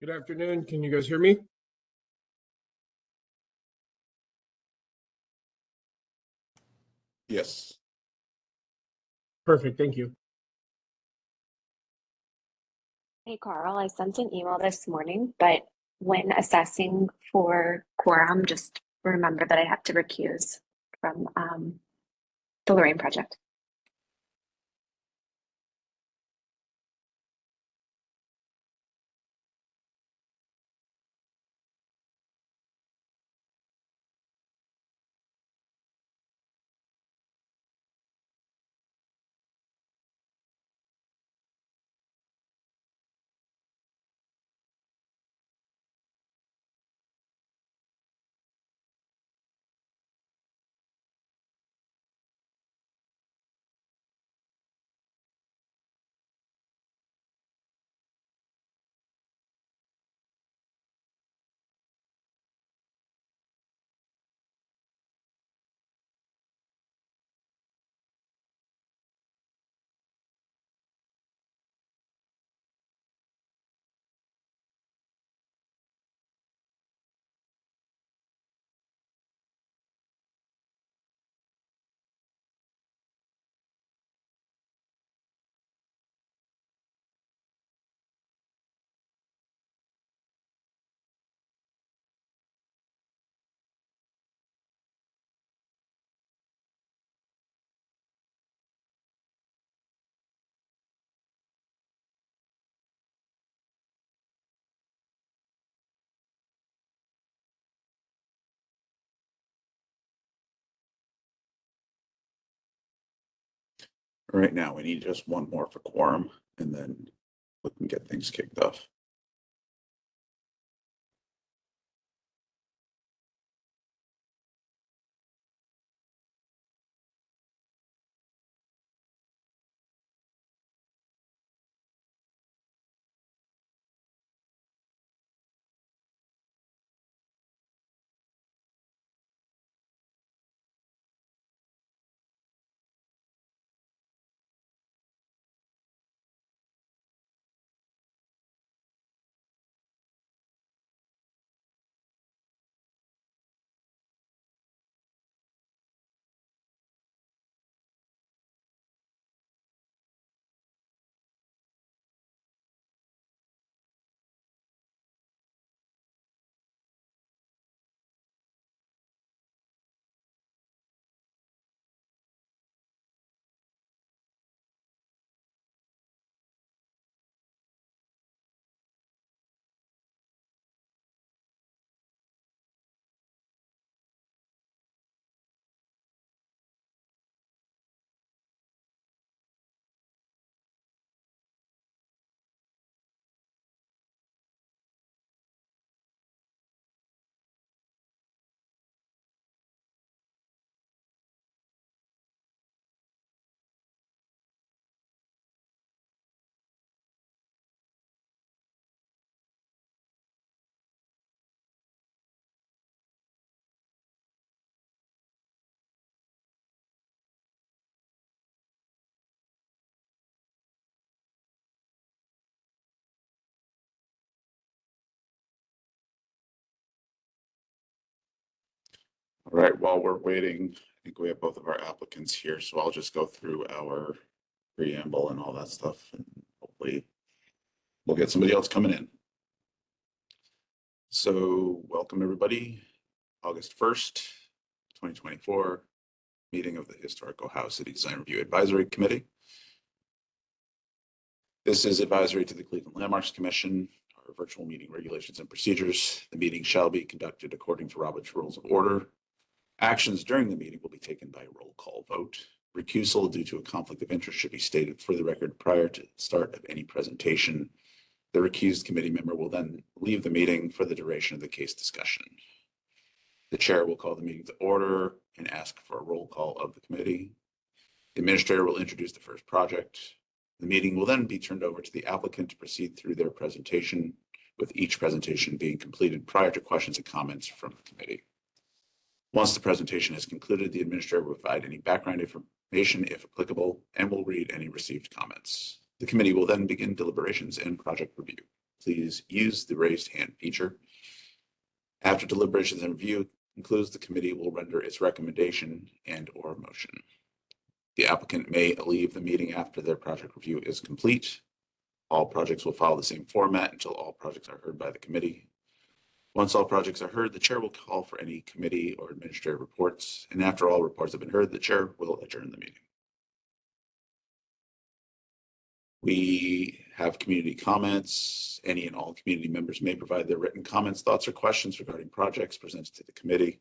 Good afternoon. Can you guys hear me? Yes. Perfect. Thank you. Hey, Carl, I sent an email this morning, but when assessing for quorum, just remember that I have to recuse from the Lorraine project. Right now, we need just one more for quorum, and then we can get things kicked off. All right, while we're waiting, I think we have both of our applicants here, so I'll just go through our preamble and all that stuff, and hopefully we'll get somebody else coming in. So welcome, everybody. August 1st, 2024, meeting of the Historic Ohio City Design Review Advisory Committee. This is advisory to the Cleveland Landmarks Commission, our virtual meeting regulations and procedures. The meeting shall be conducted according to Robert's Rules of Order. Actions during the meeting will be taken by roll call vote. Recusal due to a conflict of interest should be stated for the record prior to the start of any presentation. The recused committee member will then leave the meeting for the duration of the case discussion. The chair will call the meeting to order and ask for a roll call of the committee. The administrator will introduce the first project. The meeting will then be turned over to the applicant to proceed through their presentation, with each presentation being completed prior to questions and comments from the committee. Once the presentation is concluded, the administrator will provide any background information, if applicable, and will read any received comments. The committee will then begin deliberations and project review. please use the raised hand feature. After deliberations and review concludes, the committee will render its recommendation and/or motion. The applicant may leave the meeting after their project review is complete. All projects will follow the same format until all projects are heard by the committee. Once all projects are heard, the chair will call for any committee or administrative reports, and after all reports have been heard, the chair will adjourn the meeting. We have community comments. Any and all community members may provide their written comments, thoughts, or questions regarding projects presented to the committee.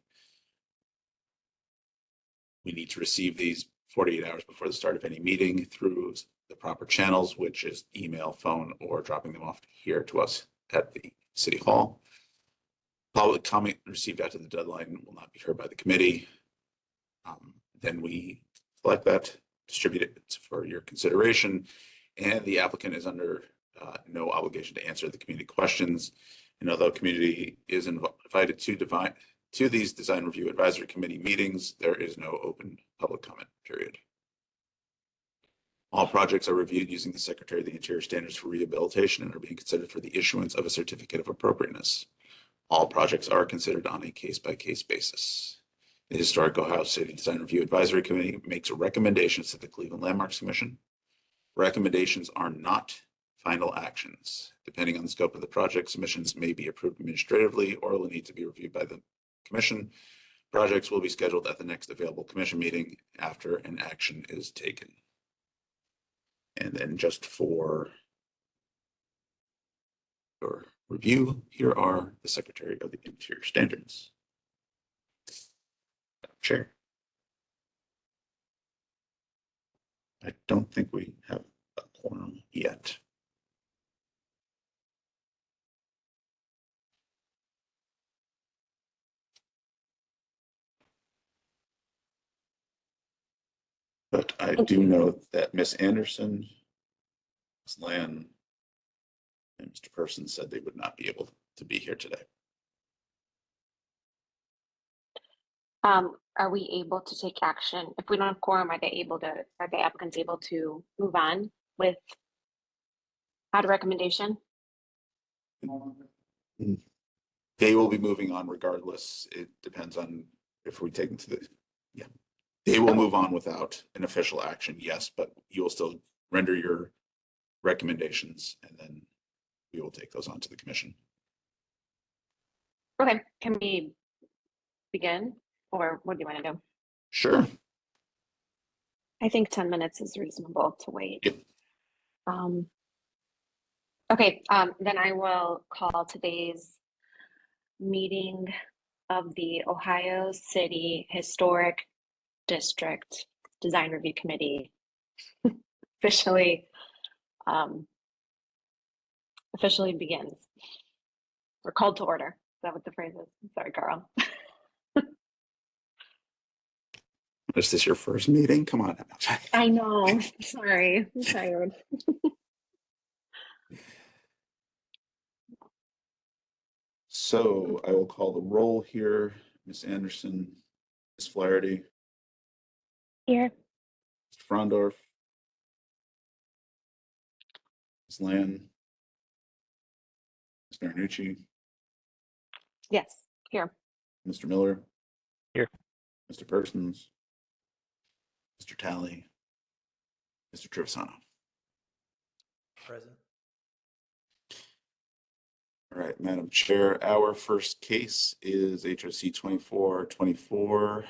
We need to receive these 48 hours before the start of any meeting through the proper channels, which is email, phone, or dropping them off here to us at the City Hall. Public comment received after the deadline will not be heard by the committee. Then we collect that, distribute it for your consideration, and the applicant is under no obligation to answer the community questions. And although community is invited to these design review advisory committee meetings, there is no open public comment period. All projects are reviewed using the Secretary of the Interior standards for rehabilitation and are being considered for the issuance of a certificate of appropriateness. All projects are considered on a case-by-case basis. The Historic Ohio City Design Review Advisory Committee makes recommendations to the Cleveland Landmarks Commission. Recommendations are not final actions. Depending on the scope of the project, submissions may be approved administratively or will need to be reviewed by the commission. Projects will be scheduled at the next available commission meeting after an action is taken. And then just for your review, here are the Secretary of the Interior standards. Chair. I don't think we have a quorum yet. But I do know that Ms. Anderson, Ms. Land, and Mr. Person said they would not be able to be here today. Are we able to take action? If we don't have quorum, are the applicants able to move on without a recommendation? They will be moving on regardless. It depends on if we take them to the, They will move on without an official action, yes, but you will still render your recommendations and then we will take those on to the commission. Okay, can we begin or what do you want to do? Sure. I think 10 minutes is reasonable to wait. Yep. Okay, then I will call today's meeting of the Ohio City Historic District Design Review Committee officially begins. We're called to order. Is that what the phrase is? Sorry, Carl. Is this your first meeting? Come on. I know. Sorry, I'm tired. So I will call the roll here. Ms. Anderson, Ms. Flaherty, Here. Mr. Frondorf, Ms. Land, Ms. Marinucci, Yes, here. Mr. Miller. Here. Mr. Persons, Mr. Talley, Mr. Trevisano. Present. All right, Madam Chair, our first case is HOC 2424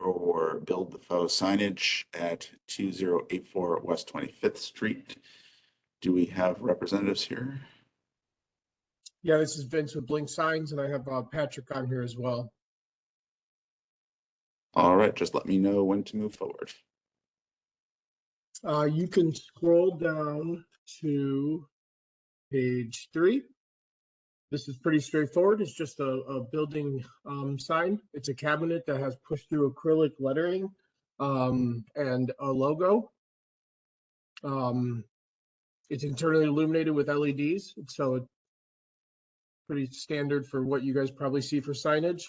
for Build the Foe signage at 2084 West 25th Street. Do we have representatives here? Yeah, this is Vince with Blink Signs, and I have Patrick on here as well. All right, just let me know when to move forward. You can scroll down to page 3. This is pretty straightforward. It's just a building sign. It's a cabinet that has push-through acrylic lettering and a logo. It's internally illuminated with LEDs, so it's pretty standard for what you guys probably see for signage.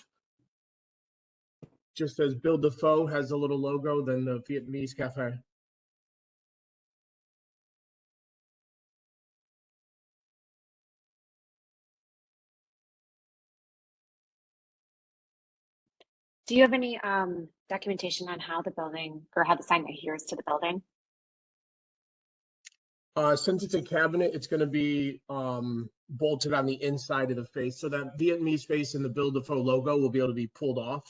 Just as Build the Foe has a little logo than the Vietnamese cafe. Do you have any documentation on how the building or how the sign adheres to the building? Since it's a cabinet, it's gonna be bolted on the inside of the face, so that Vietnamese face and the Build a Faux logo will be able to be pulled off.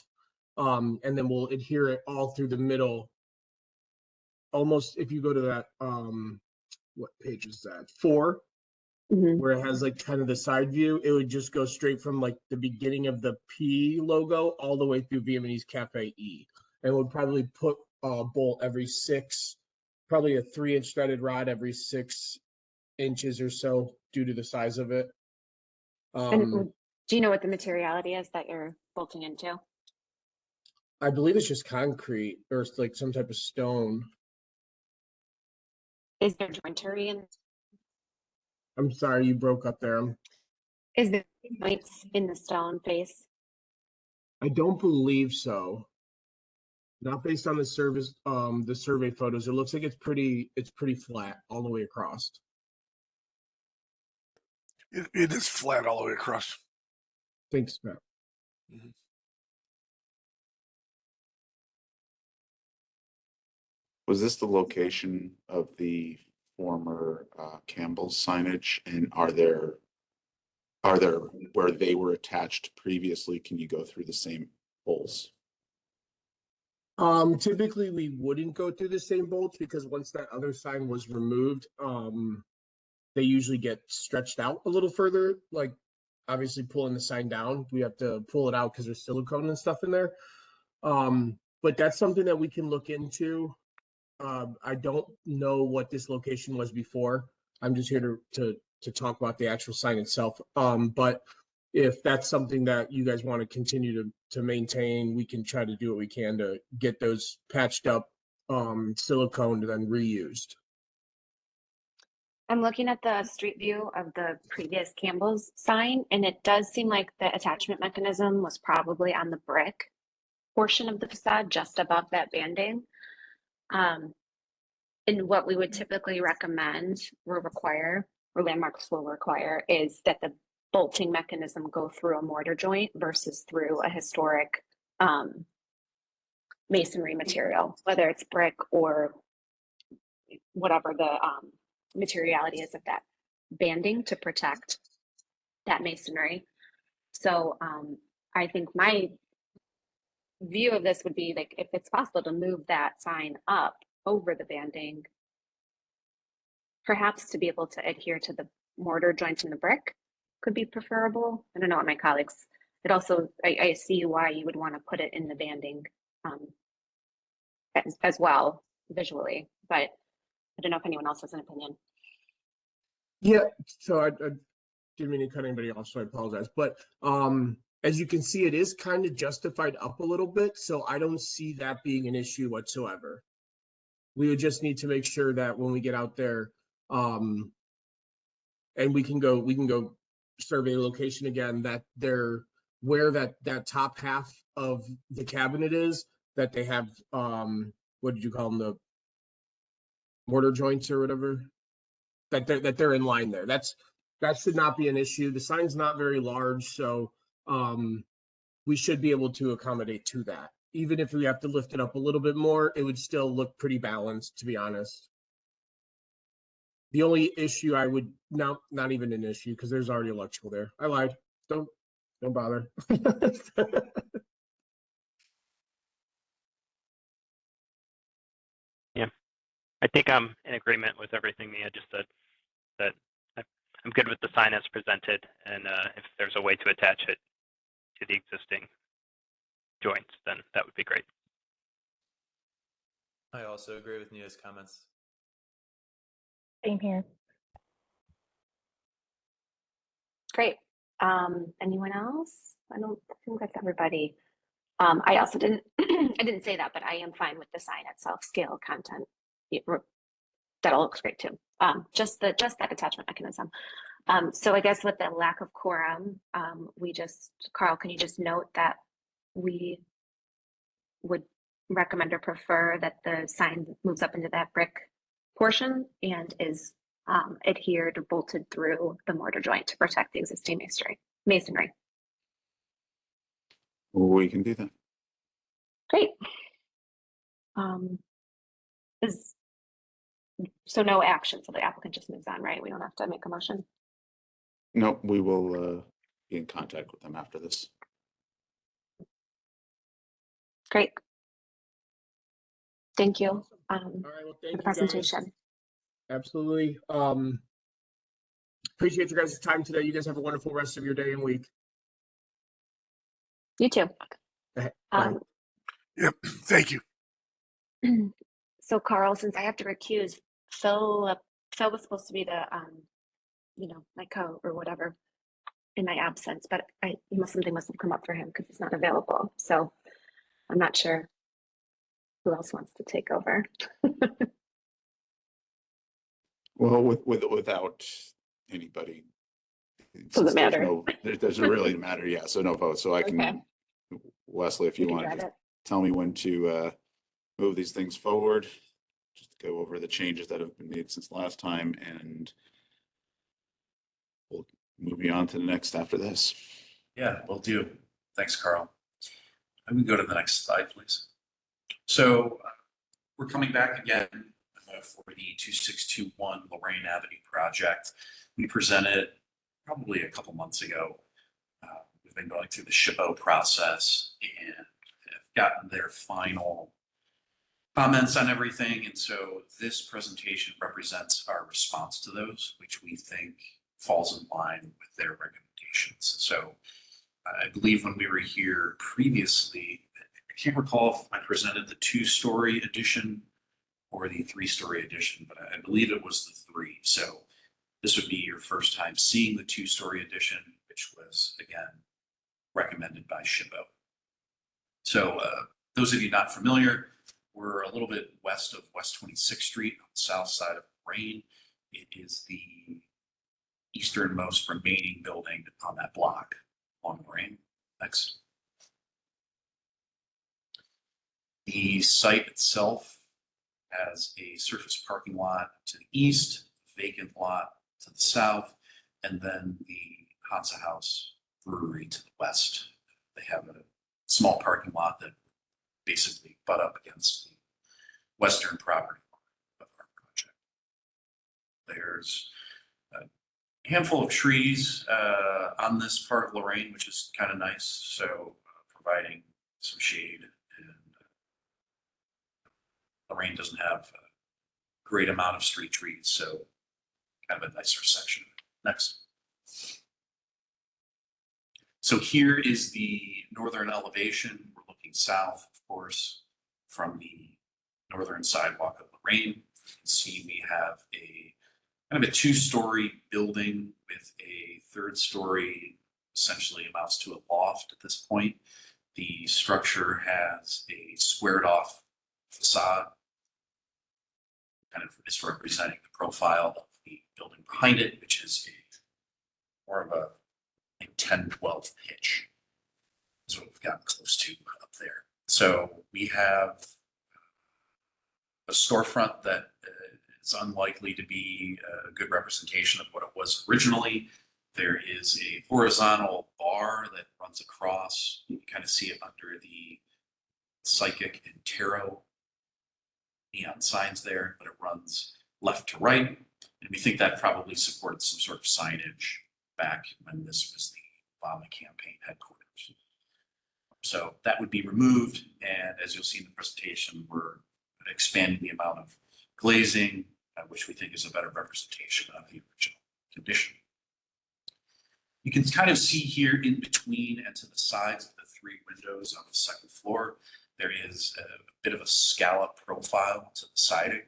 And then we'll adhere it all through the middle. Almost, if you go to that, what page is that? 4, where it has like kind of the side view, it would just go straight from like the beginning of the P logo all the way through Vietnamese Cafe E. And would probably put a bolt every 6, probably a 3-inch threaded rod every 6 inches or so due to the size of it. And do you know what the materiality is that you're bolting into? I believe it's just concrete or it's like some type of stone. Is there jointery in? I'm sorry, you broke up there. Is there joints in the stone face? I don't believe so. Not based on the the survey photos. It looks like it's pretty flat all the way across. It is flat all the way across. Thanks, Matt. Was this the location of the former Campbell's signage? And are there where they were attached previously? Can you go through the same holes? Typically we wouldn't go through the same bolts because once that other sign was removed, they usually get stretched out a little further. Like obviously pulling the sign down, we have to pull it out because there's silicone and stuff in there. But that's something that we can look into. I don't know what this location was before. I'm just here to talk about the actual sign itself. But if that's something that you guys want to continue to maintain, we can try to do what we can to get those patched up, silicone then reused. I'm looking at the street view of the previous Campbell's sign, and it does seem like the attachment mechanism was probably on the brick portion of the facade, just above that banding. And what we would typically recommend or require, or landmarks will require, is that the bolting mechanism go through a mortar joint versus through a historic masonry material, whether it's brick or whatever the materiality is of that banding to protect that masonry. So I think my view of this would be like if it's possible to move that sign up over the banding, perhaps to be able to adhere to the mortar joints in the brick could be preferable. I don't know what my colleagues, it also, I see why you would want to put it in the banding as well visually, but I don't know if anyone else has an opinion. Yeah, so I didn't mean to cut anybody off, so I apologize. But as you can see, it is kind of justified up a little bit, so I don't see that being an issue whatsoever. We would just need to make sure that when we get out there, and we can go survey the location again, that they're where that top half of the cabinet is, that they have what did you call them, the mortar joints or whatever, that they're in line there. That should not be an issue. The sign's not very large, so we should be able to accommodate to that. Even if we have to lift it up a little bit more, it would still look pretty balanced, to be honest. The only issue I would not even an issue because there's already electrical there. I lied. Don't bother. Yeah, I think I'm in agreement with everything Mia just said. That I'm good with the sign as presented, and if there's a way to attach it to the existing joints, then that would be great. I also agree with Nia's comments. Same here. Great. Anyone else? I don't think that's everybody. I also didn't, I didn't say that, but I am fine with the sign itself, scale, content. That all looks great too. Just that attachment mechanism. So I guess with the lack of quorum, Carl, can you just note that we would recommend or prefer that the sign moves up into that brick portion and is adhered or bolted through the mortar joint to protect the existing masonry. We can do that. Great. So no action, so the applicant just moves on, right? We don't have to make a motion. No, we will be in contact with them after this. Great. Thank you All right, well, for thank the you guys. presentation. Absolutely. Appreciate you guys' time today. You guys have a wonderful rest of your day and week. You too. Bye. Yep. Thank you. So Carl, since I have to recuse, Phil was supposed to be the my co or whatever in my absence, but something must have come up for him because he's not available. So I'm not sure who else wants to take over. Well, without anybody. Doesn't matter. There doesn't really matter. Yeah, so no vote. So I can, Okay. Wesley, if you can want grab to it. tell me when to move these things forward, just go over the changes that have been made since last time, and we'll move on to the next after this. Yeah, will do. Thanks, Carl. I'm going to go to the next slide, please. So we're coming back again for the 2621 Lorraine Avenue project. We presented probably a couple months ago. We've been going through the SHPO process and have gotten their final comments on everything. And so this presentation represents our response to those, which we think falls in line with their recommendations. So I believe when we were here previously, I can't recall if I presented the 2-story addition or the 3-story addition, but I believe it was the 3. So this would be your first time seeing the 2-story addition, which was, again, recommended by SHPO. So those of you not familiar, we're a little bit west of West 26th Street on the south side of Lorraine. It is the easternmost remaining building on that block on Lorraine. Next. The site itself has a surface parking lot to the east, vacant lot to the south, and then the Hansa House Brewery to the west. They have a small parking lot that basically butt up against the western property of our project. There's a handful of trees on this part of Lorraine, which is kind of nice. So providing some shade, and Lorraine doesn't have a great amount of street trees, so kind of a nicer section. Next. So here is the northern elevation. We're looking south, of course, from the northern sidewalk of Lorraine. You can see we have a kind of a 2-story building with a 3rd story, essentially amounts to a loft at this point. The structure has a squared off facade, kind of misrepresenting the profile of the building behind it, which is more of a 10-12 pitch. That's what we've gotten close to up there. So we have a storefront that is unlikely to be a good representation of what it was originally. There is a horizontal bar that runs across. You can kind of see it under the Psychic and Tarot neon signs there, but it runs left to right. And we think that probably supported some sort of signage back when this was the Obama campaign headquarters. So that would be removed. And as you'll see in the presentation, we're expanding the amount of glazing, which we think is a better representation of the original condition. You can kind of see here in between and to the sides of the 3 windows on the 2nd floor, there is a bit of a scallop profile to the siding.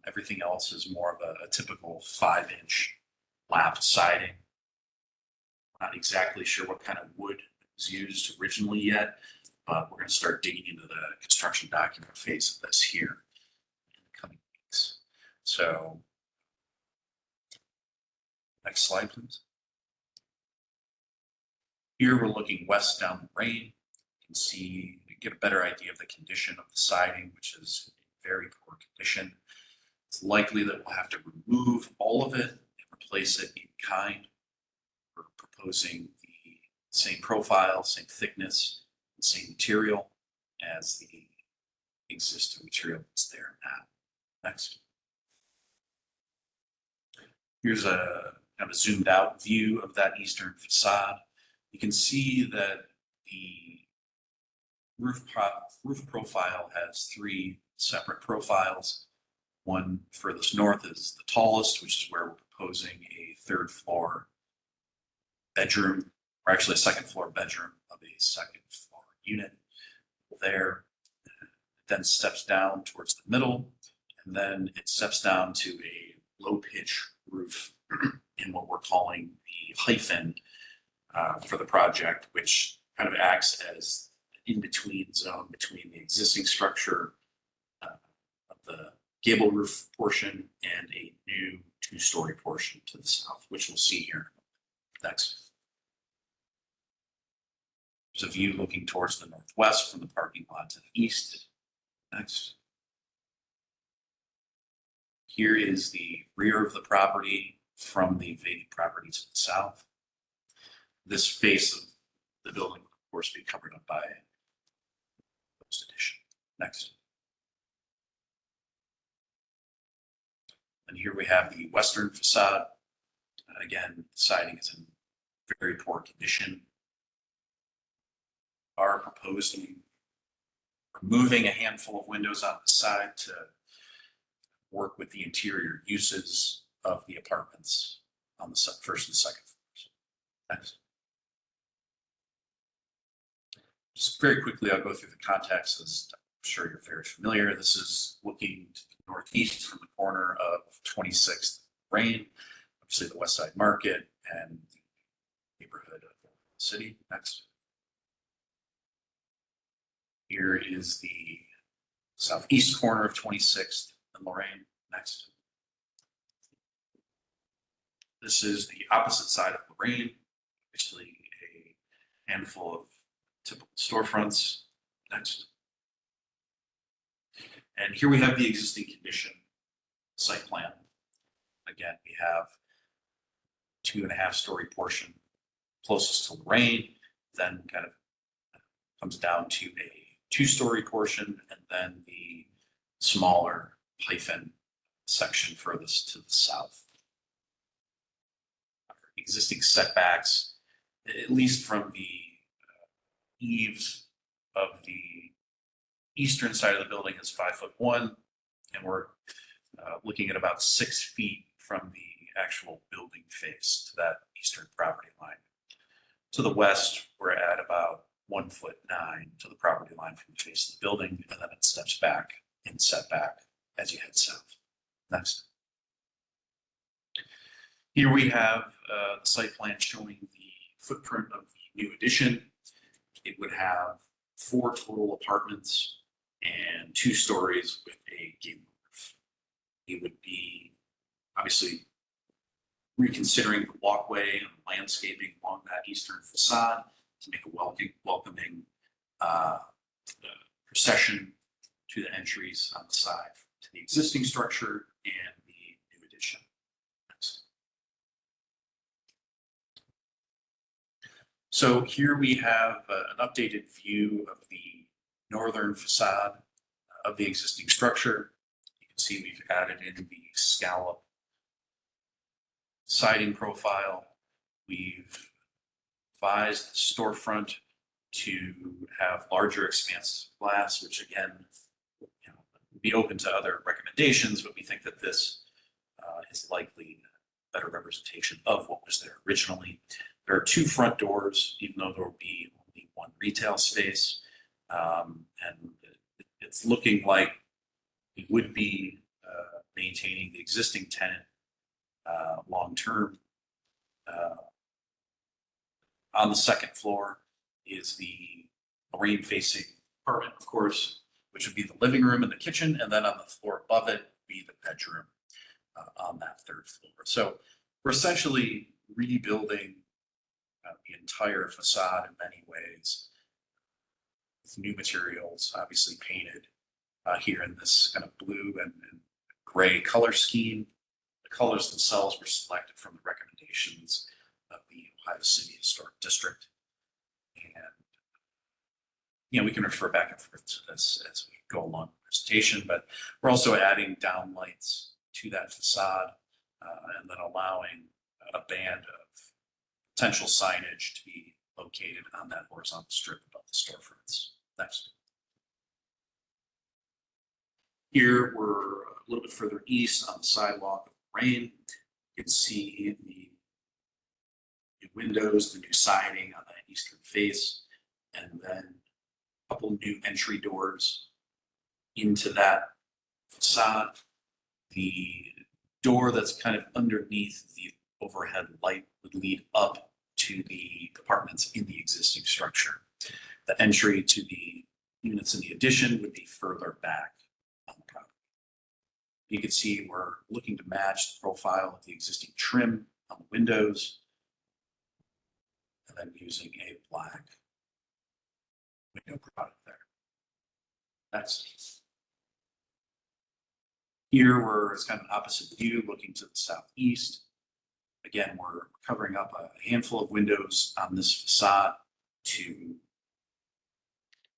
Everything else is more of a typical 5-inch lapped siding. Not exactly sure what kind of wood was used originally yet, but we're going to start digging into the construction document phase of this here in the coming weeks. So, next slide, please. Here we're looking west down the Lorraine. You can see, you get a better idea of the condition of the siding, which is in very poor condition. It's likely that we'll have to remove all of it and replace it in kind. We're proposing the same profile, same thickness, same material. as the existing material that's there now. Next. Here's a kind of a zoomed out view of that eastern facade. You can see that the roof profile has three separate profiles. One furthest north is the tallest, which is where we're proposing a third floor bedroom, or actually a second floor bedroom of a second floor unit there. It then steps down towards the middle, and then it steps down to a low pitch roof in what we're calling the hyphen for the project, which kind of acts as an in-between zone between the existing structure of the gable roof portion and a new two-story portion to the south, which we'll see here. Next. There's a view looking towards the northwest from the parking lot to the east. Next. Here is the rear of the property from the vacant property to the south. This face of the building will, of course, be covered up by post addition. Next. And here we have the western facade. Again, the siding is in very poor condition. Are proposing removing a handful of windows on the side to work with the interior uses of the apartments on the first and second floors. Next. Just very quickly, I'll go through the context, as I'm sure you're very familiar. This is looking to the northeast from the corner of 26th Lorraine, obviously the West Side Market and the neighborhood of the city. Next. Here is the southeast corner of 26th and Lorraine. Next. This is the opposite side of Lorraine, actually a handful of typical storefronts. Next. And here we have the existing condition site plan. Again, we have 2.5 story portion closest to Lorraine, then kind of comes down to a 2-story portion, and then the smaller hyphen section furthest to the south. Our existing setbacks, at least from the eaves of the eastern side of the building, is 5'1", and we're looking at about 6 feet from the actual building face to that eastern property line. To the west, we're at about 1'9" to the property line from the face of the building, and then it steps back in setback as you head south. Next. Here we have the site plan showing the footprint of the new addition. It would have 4 total apartments and 2 stories with a gable roof. It would be obviously reconsidering the walkway and landscaping along that eastern facade to make a welcoming procession to the entries on the side to the existing structure and the new addition. Next. So here we have an updated view of the northern facade of the existing structure. You can see we've added in the scallop siding profile. We've revised the storefront to have larger expanses of glass, which again, would be open to other recommendations, but we think that this is likely a better representation of what was there originally. There are 2 front doors, even though there will be only 1 retail space. And it's looking like we would be maintaining the existing tenant long-term. On the second floor is the Lorraine facing apartment, of course, which would be the living room and the kitchen. And then on the floor above it would be the bedroom on that 3rd floor. So we're essentially rebuilding the entire facade in many ways with new materials, obviously painted here in this kind of blue and gray color scheme. The colors themselves were selected from the recommendations of the Ohio City Historic District. And we can refer back and forth to this as we go along the presentation, but we're also adding downlights to that facade and then allowing a band of potential signage to be located on that horizontal strip above the storefronts. Next. Here we're a little bit further east on the sidewalk of Lorraine. You can see the new windows, the new siding on that eastern face, and then a couple new entry doors into that facade. The door that's kind of underneath the overhead light would lead up to the apartments in the existing structure. The entry to the units in the addition would be further back on the property. You can see we're looking to match the profile of the existing trim on the windows, and then using a black window product there. Next. Here we're, it's kind of an opposite view looking to the southeast. Again, we're covering up a handful of windows on this facade to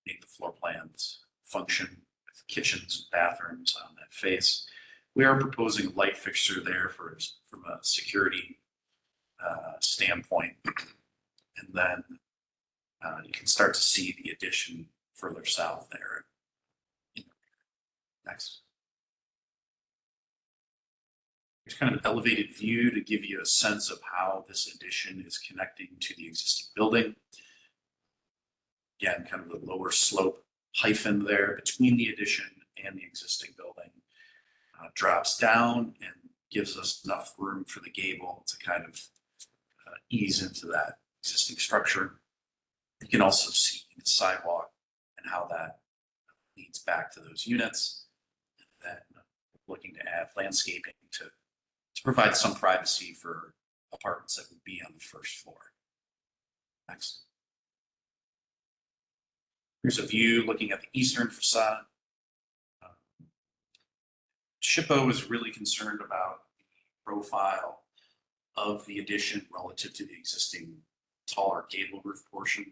make the floor plans function with kitchens and bathrooms on that face. We are proposing a light fixture there from a security standpoint. And then you can start to see the addition further south there. Next. Here's kind of an elevated view to give you a sense of how this addition is connecting to the existing building. Again, kind of the lower slope hyphen there between the addition and the existing building drops down and gives us enough room for the gable to kind of ease into that existing structure. You can also see the sidewalk and how that leads back to those units. And then looking to add landscaping to provide some privacy for apartments that would be on the first floor. Next. Here's a view looking at the eastern facade. SHPO is really concerned about the profile of the addition relative to the existing taller gable roof portion.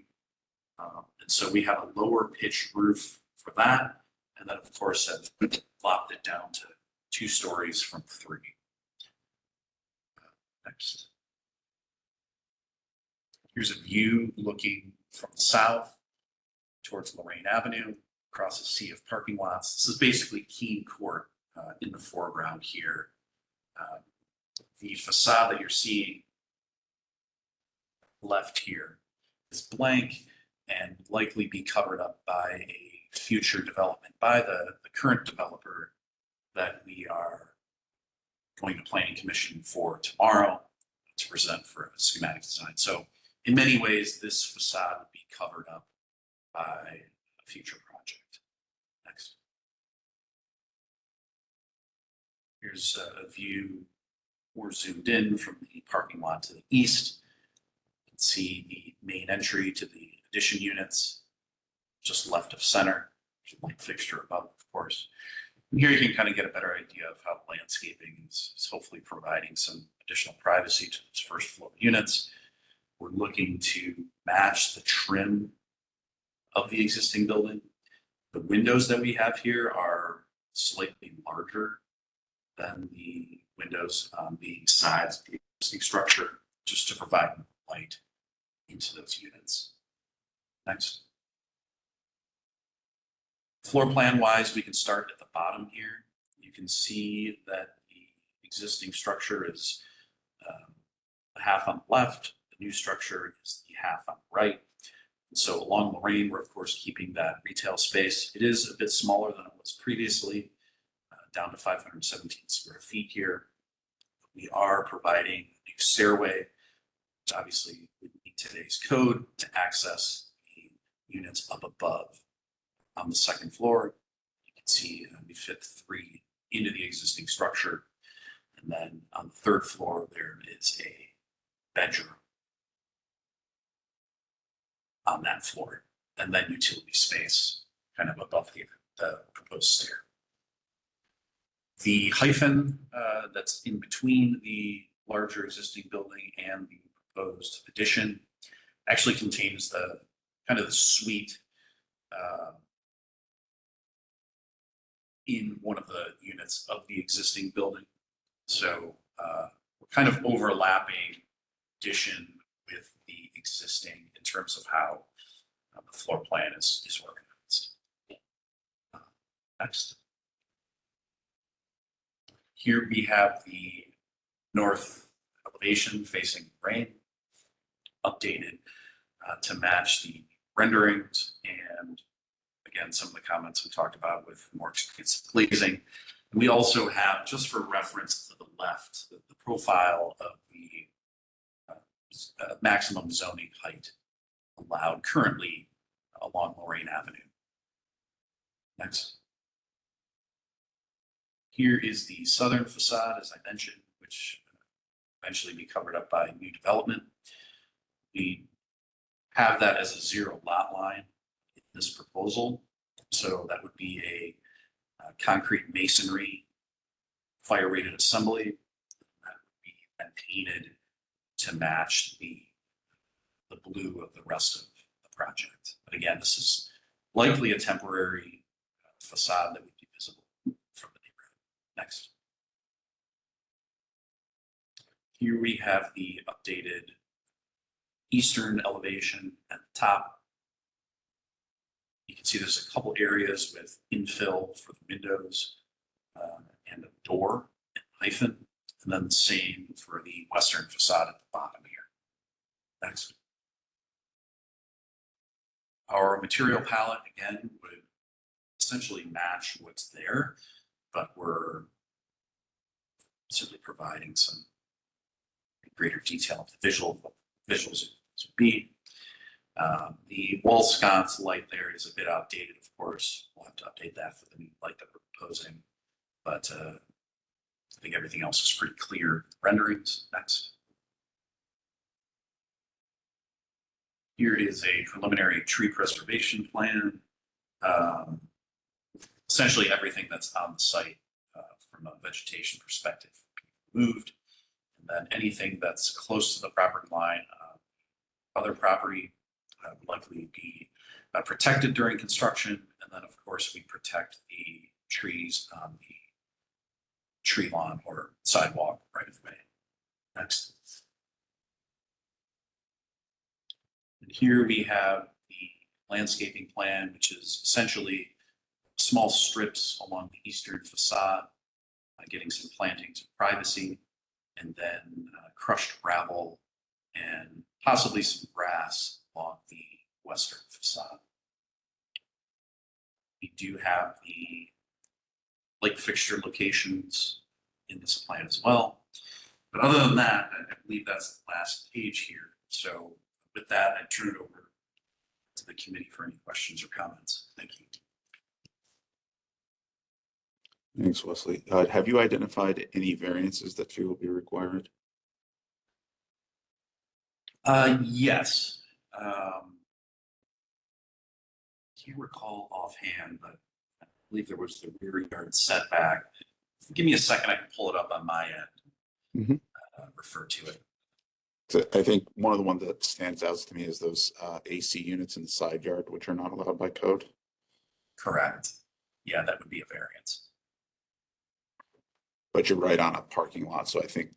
And so we have a lower pitched roof for that. And then of course have lopped it down to 2 stories from 3. Next. Here's a view looking from the south towards Lorraine Avenue, across a sea of parking lots. This is basically Keene Court in the foreground here. The facade that you're seeing left here is blank and likely be covered up by a future development by the current developer that we are going to Planning Commission for tomorrow to present for a schematic design. So in many ways, this facade would be covered up by a future project. Next. Here's a view more zoomed in from the parking lot to the east. You can see the main entry to the addition units, just left of center. There's a light fixture above, of course. And here you can kind of get a better idea of how landscaping is hopefully providing some additional privacy to those first floor units. We're looking to match the trim of the existing building. The windows that we have here are slightly larger than the windows on the sides of the existing structure, just to provide light into those units. Next. Floor plan wise, we can start at the bottom here. You can see that the existing structure is the half on the left, the new structure is the half on the right. And so along Lorraine, we're of course keeping that retail space. It is a bit smaller than it was previously, down to 517 square feet here. We are providing a new stairway, which obviously would meet today's code to access the units up above. On the second floor, you can see we fit 3 into the existing structure. And then on the third floor, there is a bedroom on that floor, and then utility space kind of above the proposed stair. The hyphen that's in between the larger existing building and the proposed addition actually contains the kind of the suite in one of the units of the existing building. So we're kind of overlapping addition with the existing in terms of how the floor plan is organized. Next. Here we have the north elevation facing rain, updated to match the renderings, and again, some of the comments we talked about with more expensive glazing. We also have, just for reference to the left, the profile of the maximum zoning height allowed currently along Lorraine Avenue. Next. Here is the southern facade, as I mentioned, which eventually be covered up by new development. We have that as a zero lot line in this proposal. So that would be a concrete masonry fire rated assembly that would be then painted to match the blue of the rest of the project. But again, this is likely a temporary facade that would be visible from the neighborhood. Next. Here we have the updated eastern elevation at the top. You can see there's a couple areas with infill for the windows and a door and hyphen, and then the same for the western facade at the bottom here. Next. Our material palette, again, would essentially match what's there, but we're simply providing some greater detail of the visuals would be. The wall sconce light there is a bit outdated, of course. We'll have to update that for the new light that we're proposing. But I think everything else is pretty clear. Renderings, next. Here is a preliminary tree preservation plan. Essentially everything that's on the site from a vegetation perspective moved. And then anything that's close to the property line, other property would likely be protected during construction. And then of course we protect the trees on the tree lawn or sidewalk right of way. Next. And here we have the landscaping plan, which is essentially small strips along the eastern facade, getting some plantings of privacy, and then crushed gravel and possibly some grass along the western facade. We do have the light fixture locations in this plan as well. But other than that, I believe that's the last page here. So with that, I turn it over to the committee for any questions or comments. Thank you. Thanks, Wesley. Have you identified any variances that you will be required? Yes. Can't recall offhand, but I believe there was the rear yard setback. Give me a second, I can pull it up on my end. Refer to it. So I think one of the ones that stands out to me is those AC units in the side yard, which are not allowed by code. Correct. Yeah, that would be a variance. But you're right on a parking lot, so I think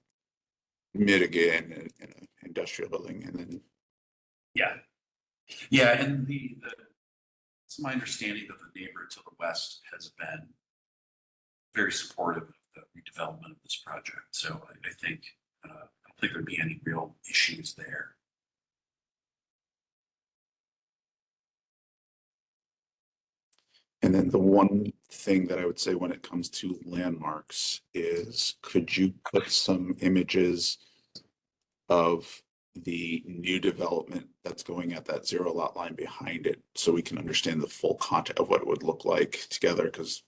mitigate in an industrial building, and then yeah, and it's my understanding that the neighbor to the west has been very supportive of the redevelopment of this project. So I think I don't think there'd be any real issues there. And then the one thing that I would say when it comes to landmarks is, could you put some images of the new development that's going at that zero lot line behind it, so we can understand the full content of what it would look like together? Because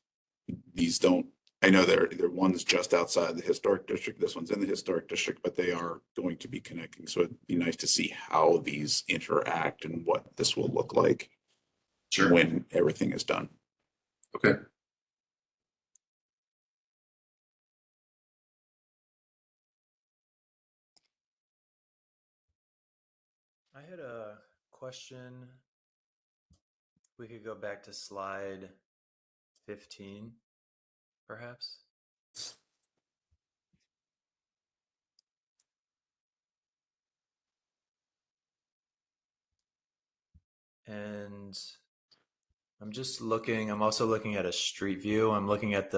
these don't, I know they're one's just outside the historic district, this one's in the historic district, but they are going to be connecting. So it'd be nice to see how these interact and what this will look like when everything is done. Okay. I had a question We could go back to slide 15, perhaps. And I'm also looking at a street view. I'm looking at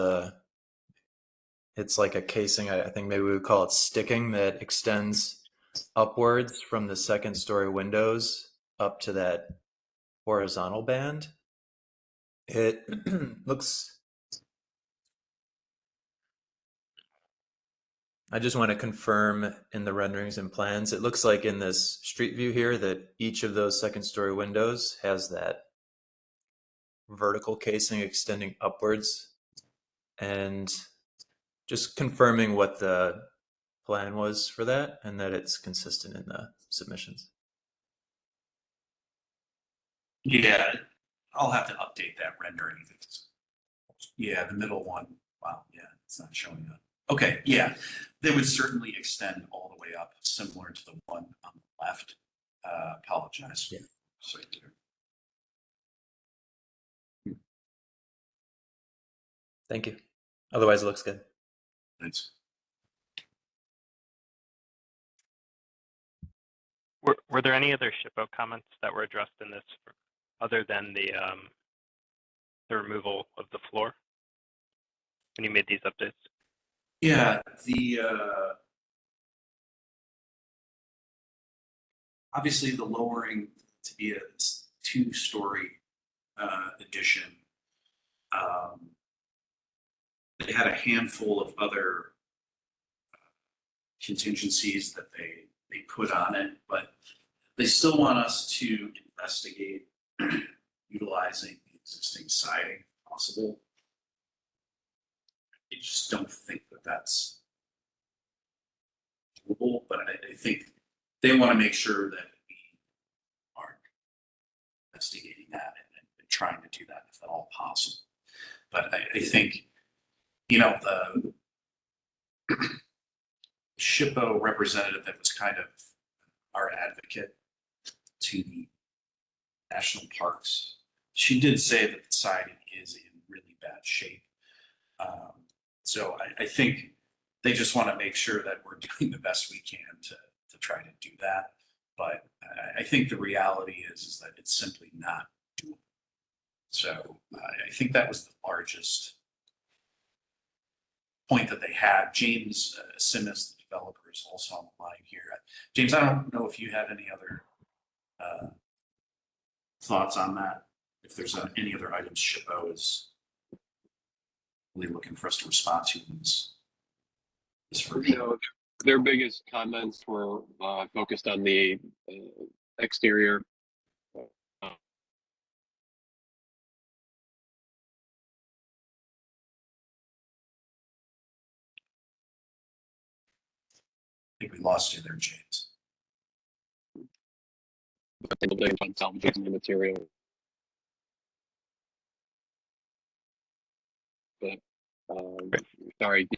it's like a casing, I think maybe we would call it sticking, that extends upwards from the second story windows up to that horizontal band. It looks, I just want to confirm in the renderings and plans, it looks like in this street view here that each of those second story windows has that vertical casing extending upwards, and just confirming what the plan was for that and that it's consistent in the submissions. Yeah, I'll have to update that rendering. Yeah, the middle one. Wow, yeah, it's not showing up. Okay, yeah, they would certainly extend all the way up, similar to the one on the left. Apologize. Yeah. Sorry. Thank you. Otherwise, it looks good. Thanks. Were there any other SHPO comments that were addressed in this other than the removal of the floor when you made these updates? Yeah, obviously the lowering to be a 2-story addition. They had a handful of other contingencies that they put on it, but they still want us to investigate utilizing the existing siding if possible. I just don't think that that's doable, but I think they want to make sure that we are investigating that and trying to do that if at all possible. But I think, you know, the SHPO representative that was kind of our advocate to the national parks, she did say that the siding is in really bad shape. So I think they just want to make sure that we're doing the best we can to try to do that. But I think the reality is that it's simply not doable. So I think that was the largest point that they had. James Simmons, the developer, is also on the line here. James, I don't know if you have any other thoughts on that. If there's any other items SHPO is really looking for us to respond to in this version. No, their biggest comments were focused on the exterior. I think we lost you there, James. On salvaging the material. But sorry.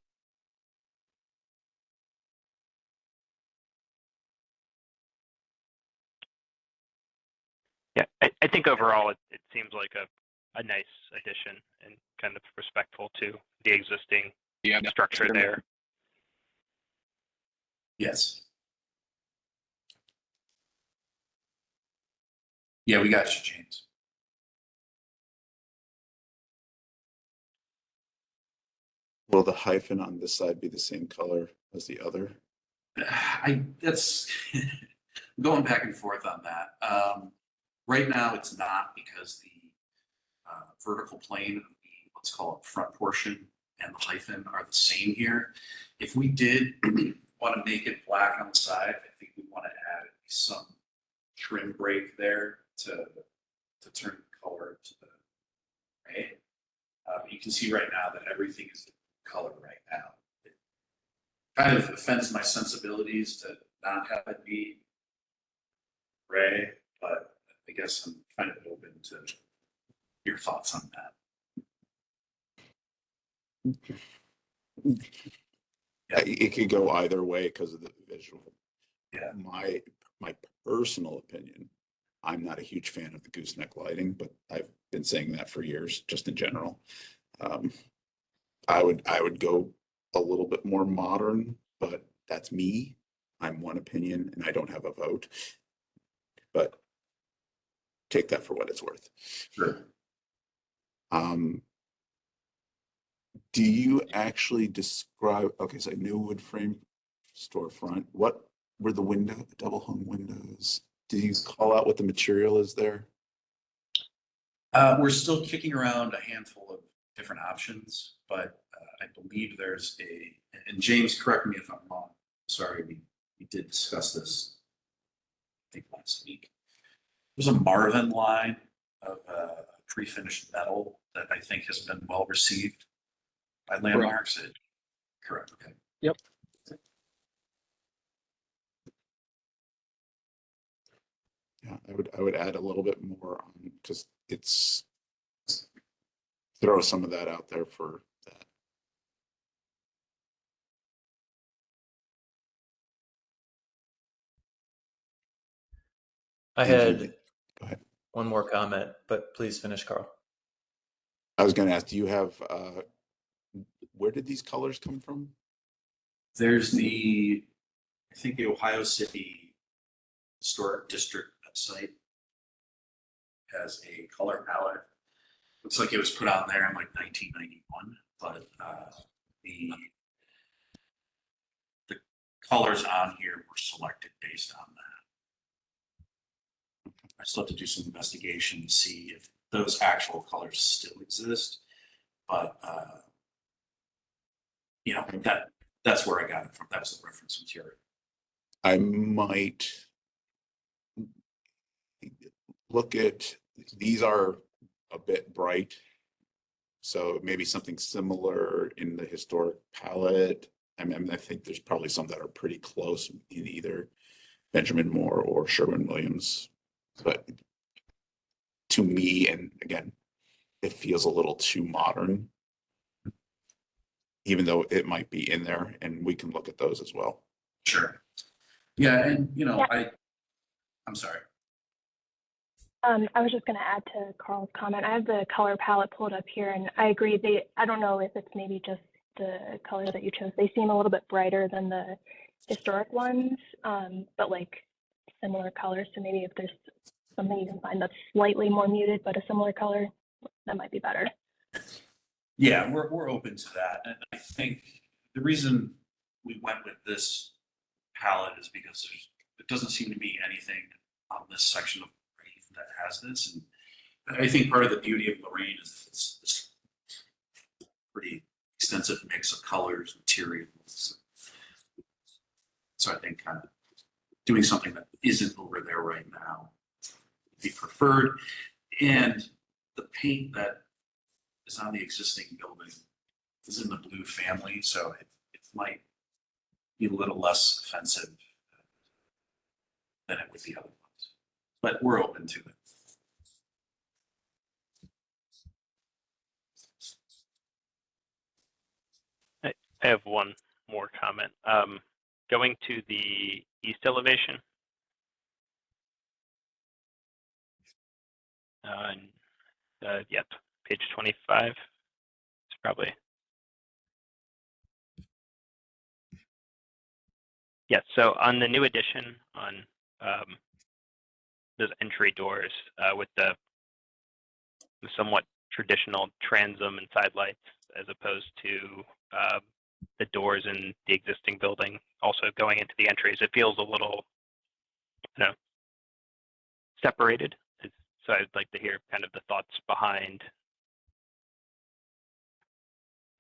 Yeah, I think overall it seems like a nice addition and kind of respectful to the existing structure there. Yes. Yeah, we got you, James. Will the hyphen on this side be the same color as the other? That's going back and forth on that. Right now, it's not, because the vertical plane of the, let's call it front portion, and the hyphen are the same here. If we did want to make it black on the side, I think we want to add at least some trim break there to turn the color to the gray. You can see right now that everything is the color right now. It kind of offends my sensibilities to not have it be gray, but I guess I'm kind of open to your thoughts on that. Yeah, it could go either way because of the visual. Yeah. My personal opinion I'm not a huge fan of the gooseneck lighting, but I've been saying that for years, just in general. I would go a little bit more modern, but that's me. I'm one opinion and I don't have a vote, but take that for what it's worth. Sure. Do you actually describe, okay, so new wood frame storefront, what were the double hung windows? Do you call out what the material is there? We're still kicking around a handful of different options, but I believe there's and James, correct me if I'm wrong. Sorry, we did discuss this, I think last week. There's a Marvin line of pre-finished metal that I think has been well received by landmarks. Correct. Okay. Yep. Yeah, I would add a little bit more on, because it's, throw some of that out there for that. I Andrew, had go ahead. one more comment, but please finish, Carl. I was going to ask, do you have, where did these colors come from? There's I think the Ohio City Historic District website has a color palette. Looks like it was put on there in like 1991, but the colors on here were selected based on that. I still have to do some investigation to see if those actual colors still exist, but you know, that's where I got it from. That was the reference material. I might look at, these are a bit bright, so maybe something similar in the historic palette. I mean, I think there's probably some that are pretty close in either Benjamin Moore or Sherwin-Williams, but to me, and again, it feels a little too modern, even though it might be in there, and we can look at those as well. Sure. Yeah, and you know, Yeah. I'm sorry. I was just going to add to Carl's comment. I have the color palette pulled up here, and I agree. I don't know if it's maybe just the color that you chose. They seem a little bit brighter than the historic ones, but like similar colors. So maybe if there's something you can find that's slightly more muted, but a similar color, that might be better. Yeah, we're open to that, and I think the reason we went with this palette is because it doesn't seem to be anything on this section of Lorraine that has this, and I think part of the beauty of Lorraine is it's this pretty extensive mix of colors, materials. So I think kind of doing something that isn't over there right now would be preferred, and the paint that is on the existing building is in the blue family, so it might be a little less offensive than it would be otherwise. But we're open to it. I have one more comment. Going to the east elevation. Yep, page 25. It's probably. Yeah, so on the new addition on those entry doors with the somewhat traditional transom and side lights, as opposed to the doors in the existing building also going into the entries, it feels a little, you know, separated. So I'd like to hear kind of the thoughts behind,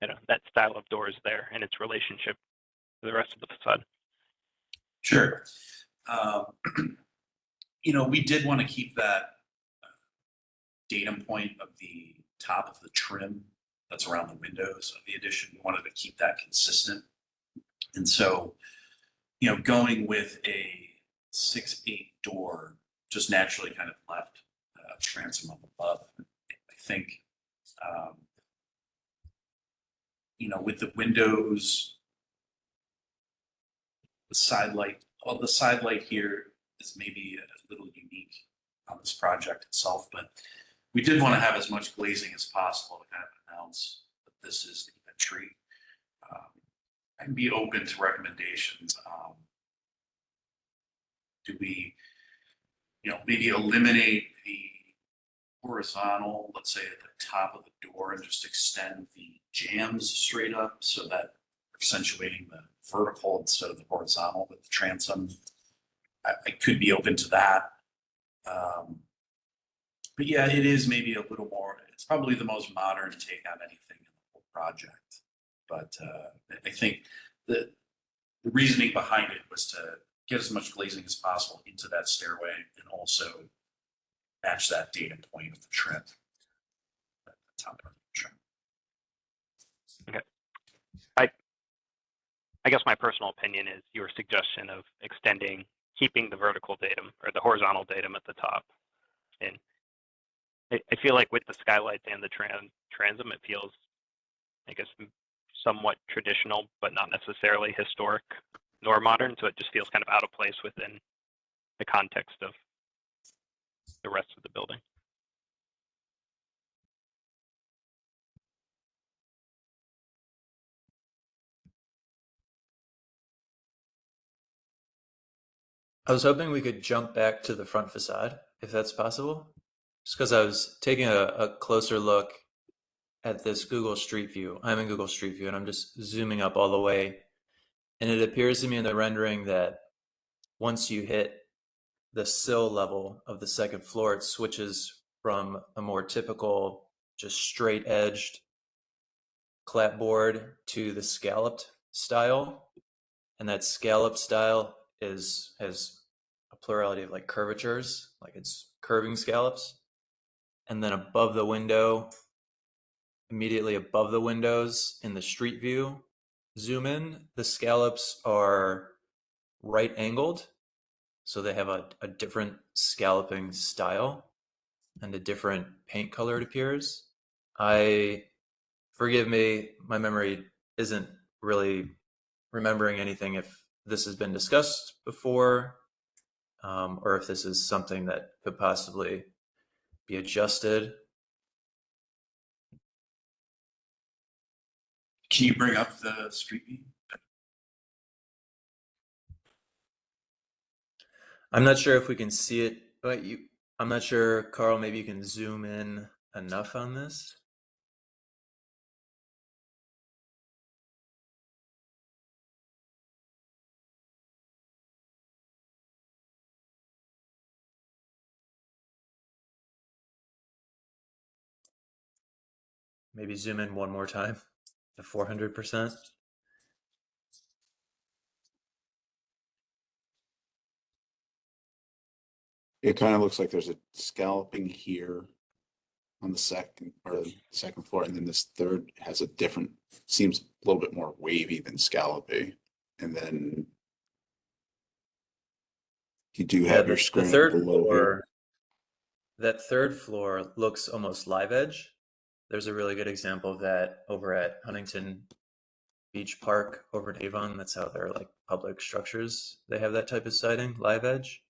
you know, that style of doors there and its relationship to the rest of the facade. Sure. You know, we did want to keep that datum point of the top of the trim that's around the windows of the addition. We wanted to keep that consistent. And so, you know, going with a 6/8 door just naturally kind of left a transom up above. I think, you know, with the windows, the side light here is maybe a little unique on this project itself, but we did want to have as much glazing as possible to kind of announce that this is the entry. And be open to recommendations. Do we, maybe eliminate the horizontal, let's say at the top of the door, and just extend the jambs straight up so that accentuating the vertical instead of the horizontal with the transom. I could be open to that. But yeah, it is maybe a little more, it's probably the most modern take on anything in the whole project. But I think the reasoning behind it was to get as much glazing as possible into that stairway and also match that data point of the trim. The top of the trim. Okay. I guess my personal opinion is your suggestion of keeping the vertical datum or the horizontal datum at the top. And I feel like with the skylights and the transom, it feels, I guess, somewhat traditional, but not necessarily historic nor modern. So it just feels kind of out of place within the context of the rest of the building. I was hoping we could jump back to the front facade, if that's possible. Just because I was taking a closer look at this Google Street View. I'm in Google Street View and I'm just zooming up all the way. And it appears to me in the rendering that once you hit the sill level of the second floor, it switches from a more typical, just straight edged clapboard to the scalloped style. And that scalloped style has a plurality of like curvatures, like it's curving scallops. And then above the window, immediately above the windows in the street view, zoom in, the scallops are right angled. So they have a different scalloping style and a different paint color, it appears. Forgive me, my memory isn't really remembering anything if this has been discussed before, or if this is something that could possibly be adjusted. Can you bring up the street view? I'm not sure if we can see it, but I'm not sure, Carl, maybe you can zoom in enough on this. Maybe zoom in one more time to 400%. It kind of looks like there's a scalloping here on the second floor, and then this third has a different, seems a little bit more wavy than scallopy. And then you do have your screen the third below floor, here. that third floor looks almost live edge. There's a really good example of that over at Huntington Beach Park over in Avon. That's how they're like public structures. They have that type of siding, live edge.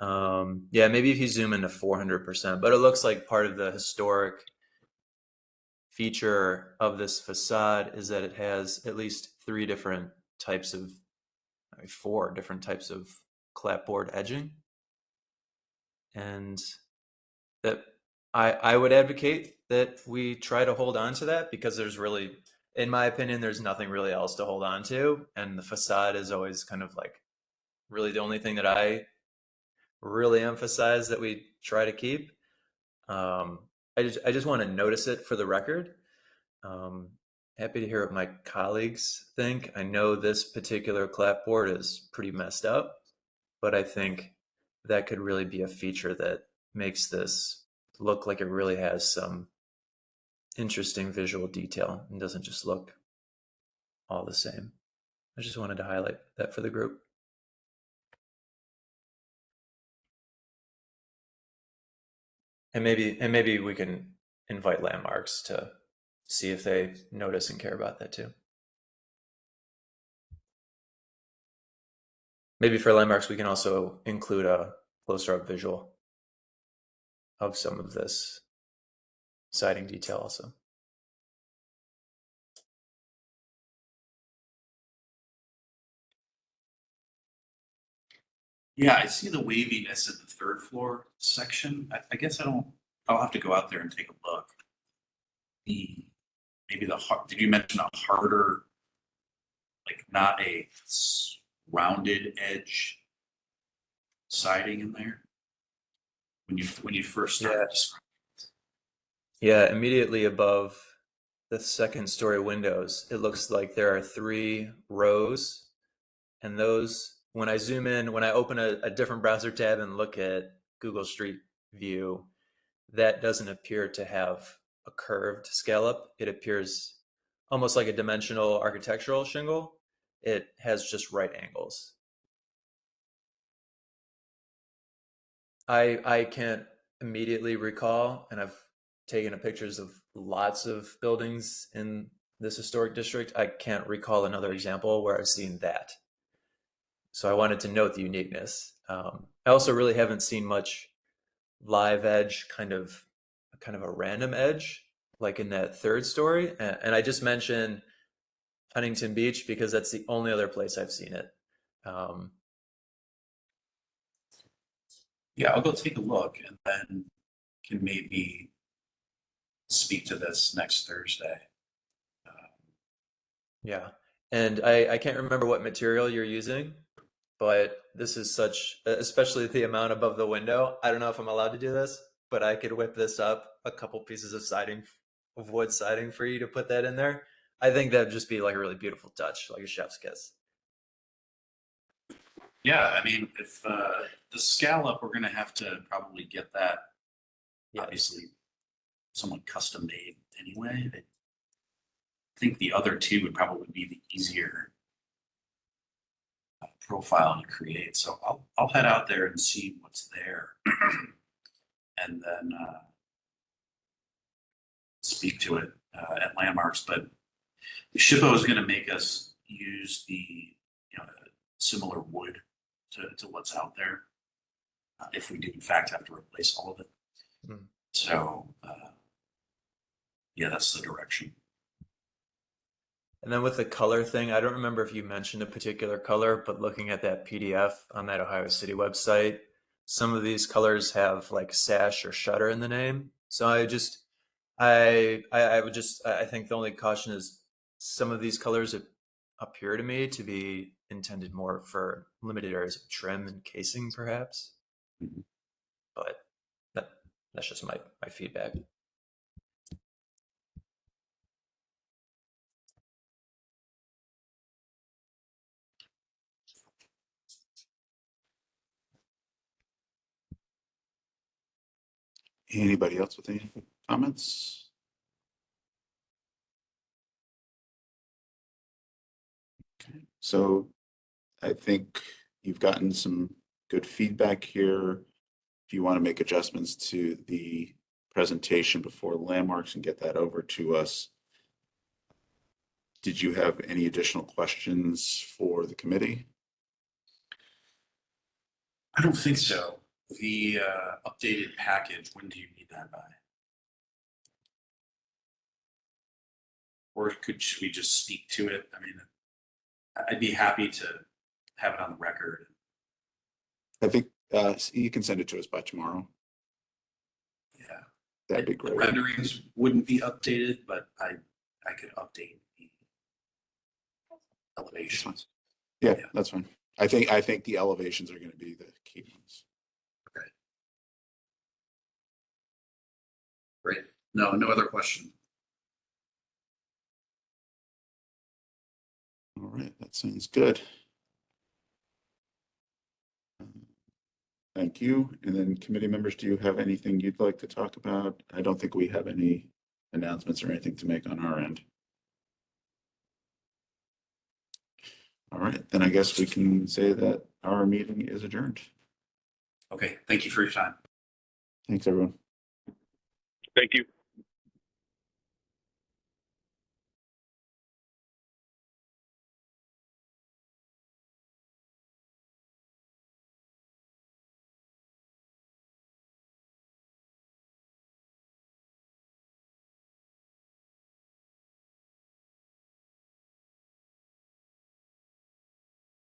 Yeah, maybe if you zoom into 400%, but it looks like part of the historic feature of this facade is that it has at least four different types of clapboard edging. And that I would advocate that we try to hold on to that, because there's really, in my opinion, there's nothing really else to hold on to. And the facade is always kind of like really the only thing that I really emphasize that we try to keep. I just want to notice it for the record. Happy to hear what my colleagues think. I know this particular clapboard is pretty messed up, but I think that could really be a feature that makes this look like it really has some interesting visual detail and doesn't just look all the same. I just wanted to highlight that for the group. And maybe we can invite Landmarks to see if they notice and care about that too. Maybe for Landmarks, we can also include a closer up visual of some of this siding detail also. Yeah, I see the waviness in the third floor section. I guess I'll have to go out there and take a look. Maybe did you mention a harder, like not a rounded edge siding in there? When you first started describing it. Yeah, immediately above the second story windows, it looks like there are 3 rows. And those, when I zoom in, when I open a different browser tab and look at Google Street View, that doesn't appear to have a curved scallop. It appears almost like a dimensional architectural shingle. It has just right angles. I can't immediately recall, and I've taken pictures of lots of buildings in this historic district. I can't recall another example where I've seen that. So I wanted to note the uniqueness. I also really haven't seen much live edge, kind of a random edge, like in that third story. And I just mentioned Huntington Beach because that's the only other place I've seen it. Yeah, I'll go take a look and then can maybe speak to this next Thursday. Yeah. And I can't remember what material you're using, but this is such, especially the amount above the window. I don't know if I'm allowed to do this, but I could whip this up a couple pieces of siding, of wood siding for you to put that in there. I think that'd just be like a really beautiful touch, like a chef's kiss. Yeah, I mean, if the scallop, we're going to have to probably get that, obviously, someone custom made anyway. I think the other 2 would probably be the easier profile to create. So I'll head out there and see what's there, and then speak to it at Landmarks. But the SHPO is going to make us use the similar wood to what's out there if we do in fact have to replace all of it. So yeah, that's the direction. And then with the color thing, I don't remember if you mentioned a particular color, but looking at that PDF on that Ohio City website, some of these colors have like sash or shutter in the name. So I think the only caution is some of these colors appear to me to be intended more for limited areas of trim and casing, perhaps. But that's just my feedback. Anybody else with any comments? Okay, so I think you've gotten some good feedback here. If you want to make adjustments to the presentation before Landmarks and get that over to us. Did you have any additional questions for the committee? I don't think so. The updated package, when do you need that by? Or should we just speak to it? I mean, I'd be happy to have it on the record. I think you can send it to us by tomorrow. Yeah. That'd be great. The renderings wouldn't be updated, but I could update the elevations. Yeah, that's fine. I think the elevations are going to be the key ones. Okay. Great. No other question. All right, that sounds good. Thank you. And then committee members, do you have anything you'd like to talk about? I don't think we have any announcements or anything to make on our end. All right, then I guess we can say that our meeting is adjourned. Okay, thank you for your time. Thanks, everyone. Thank you.